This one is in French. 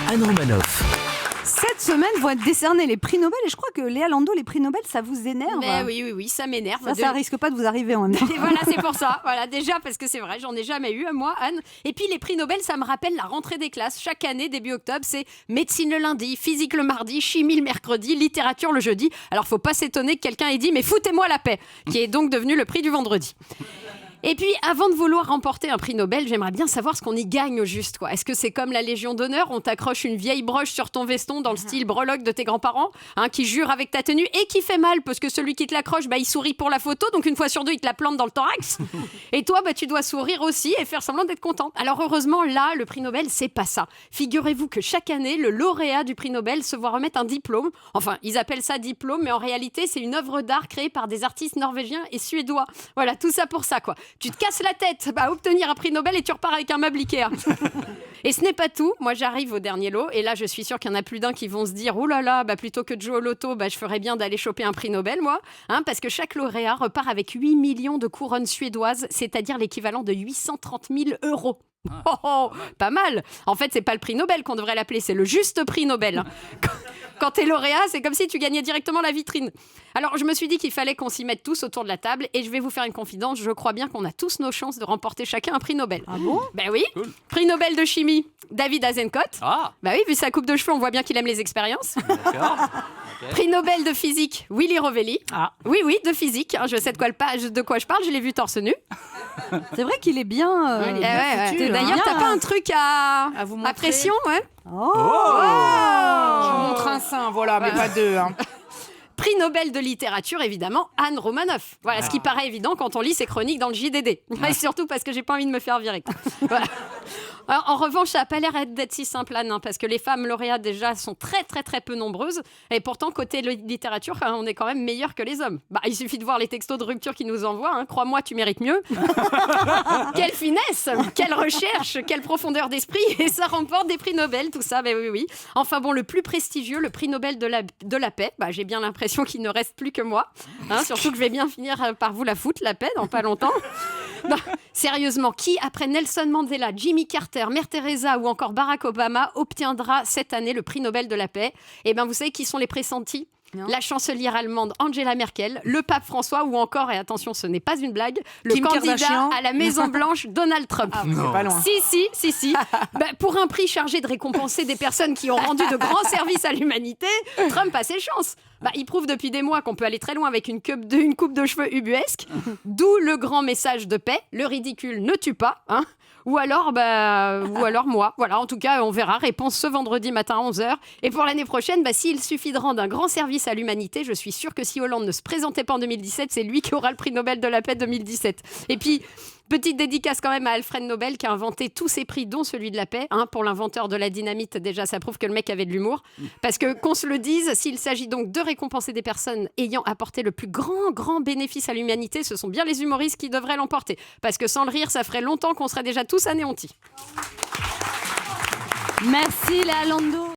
Anne Romanoff. Cette semaine vont être décernés les prix Nobel et je crois que Léa Landau, les prix Nobel, ça vous énerve. Mais oui, ça m'énerve. Ça risque pas de vous arriver en même temps. Et voilà, c'est pour ça. Voilà, déjà parce que c'est vrai, j'en ai jamais eu, moi, Anne. Et puis les prix Nobel, ça me rappelle la rentrée des classes. Chaque année, début octobre, c'est médecine le lundi, physique le mardi, chimie le mercredi, littérature le jeudi. Alors, faut pas s'étonner que quelqu'un ait dit, mais foutez-moi la paix, qui est donc devenu le prix du vendredi. Et puis, avant de vouloir remporter un prix Nobel, j'aimerais bien savoir ce qu'on y gagne au juste, quoi. Est-ce que c'est comme la Légion d'honneur, on t'accroche une vieille broche sur ton veston dans le style breloque de tes grands-parents, qui jure avec ta tenue et qui fait mal parce que celui qui te l'accroche, il sourit pour la photo, donc une fois sur deux, il te la plante dans le thorax. Et toi, tu dois sourire aussi et faire semblant d'être content. Alors heureusement, là, le prix Nobel, c'est pas ça. Figurez-vous que chaque année, le lauréat du prix Nobel se voit remettre un diplôme. Enfin, ils appellent ça diplôme, mais en réalité, c'est une œuvre d'art créée par des artistes norvégiens et suédois. Voilà, tout ça pour ça, quoi. Tu te casses la tête à obtenir un prix Nobel et tu repars avec un meuble Ikea. Et ce n'est pas tout. Moi, j'arrive au dernier lot et là, je suis sûre qu'il y en a plus d'un qui vont se dire « Oh là là, plutôt que de jouer au loto, je ferais bien d'aller choper un prix Nobel, moi. » Parce que chaque lauréat repart avec 8 millions de couronnes suédoises, c'est-à-dire l'équivalent de 830 000 €. Oh, pas mal. En fait, c'est pas le prix Nobel qu'on devrait l'appeler, c'est le juste prix Nobel. Quand t'es lauréat, c'est comme si tu gagnais directement la vitrine. Alors, je me suis dit qu'il fallait qu'on s'y mette tous autour de la table et je vais vous faire une confidence. Je crois bien qu'on a tous nos chances de remporter chacun un prix Nobel. Ah bon ? Ben oui. Cool. Prix Nobel de chimie, David Azencott. Ah. Bah oui, vu sa coupe de cheveux, on voit bien qu'il aime les expériences. D'accord. Okay. Prix Nobel de physique, Willy Rovelli. Ah. Oui, de physique. Je sais de quoi je parle, je l'ai vu torse nu. C'est vrai qu'il est bien. Foutu, d'ailleurs, t'as pas un truc à pression, ouais. Oh. Je vous montre un sein, voilà, mais pas deux. Prix Nobel de littérature, évidemment, Anne Romanoff. Voilà, ce qui paraît évident quand on lit ses chroniques dans le JDD. Et surtout parce que j'ai pas envie de me faire virer. Voilà. Alors, en revanche, ça n'a pas l'air d'être si simple, Anne, parce que les femmes lauréates, déjà, sont très, très, très peu nombreuses. Et pourtant, côté littérature, on est quand même meilleurs que les hommes. Il suffit de voir les textos de rupture qu'ils nous envoient. Crois-moi, tu mérites mieux. Quelle finesse, quelle recherche, quelle profondeur d'esprit. Et ça remporte des prix Nobel, tout ça. Oui. Enfin bon, le plus prestigieux, le prix Nobel de la paix. J'ai bien l'impression qu'il ne reste plus que moi. Surtout que je vais bien finir par vous la foutre, la paix, dans pas longtemps. Non, sérieusement, qui, après Nelson Mandela, Jimmy Carter, Mère Teresa ou encore Barack Obama, obtiendra cette année le prix Nobel de la paix ? Vous savez qui sont les pressentis ? La chancelière allemande Angela Merkel, le pape François ou encore, et attention, ce n'est pas une blague, le Kim candidat Kardashian. à la Maison Blanche, Donald Trump. C'est pas loin. Si. Pour un prix chargé de récompenser des personnes qui ont rendu de grands services à l'humanité, Trump a ses chances. Il prouve depuis des mois qu'on peut aller très loin avec une coupe de cheveux ubuesque, d'où le grand message de paix, le ridicule ne tue pas, Ou alors moi. Voilà, en tout cas, on verra. Réponse ce vendredi matin à 11h. Et pour l'année prochaine, s'il suffit de rendre un grand service à l'humanité, je suis sûre que si Hollande ne se présentait pas en 2017, c'est lui qui aura le prix Nobel de la paix 2017. Et puis, petite dédicace quand même à Alfred Nobel qui a inventé tous ces prix, dont celui de la paix. Pour l'inventeur de la dynamite, déjà, ça prouve que le mec avait de l'humour. Parce que, qu'on se le dise, s'il s'agit donc de récompenser des personnes ayant apporté le plus grand bénéfice à l'humanité, ce sont bien les humoristes qui devraient l'emporter. Parce que sans le rire, ça ferait longtemps qu'on serait déjà tous anéantis. Merci Léa Landau.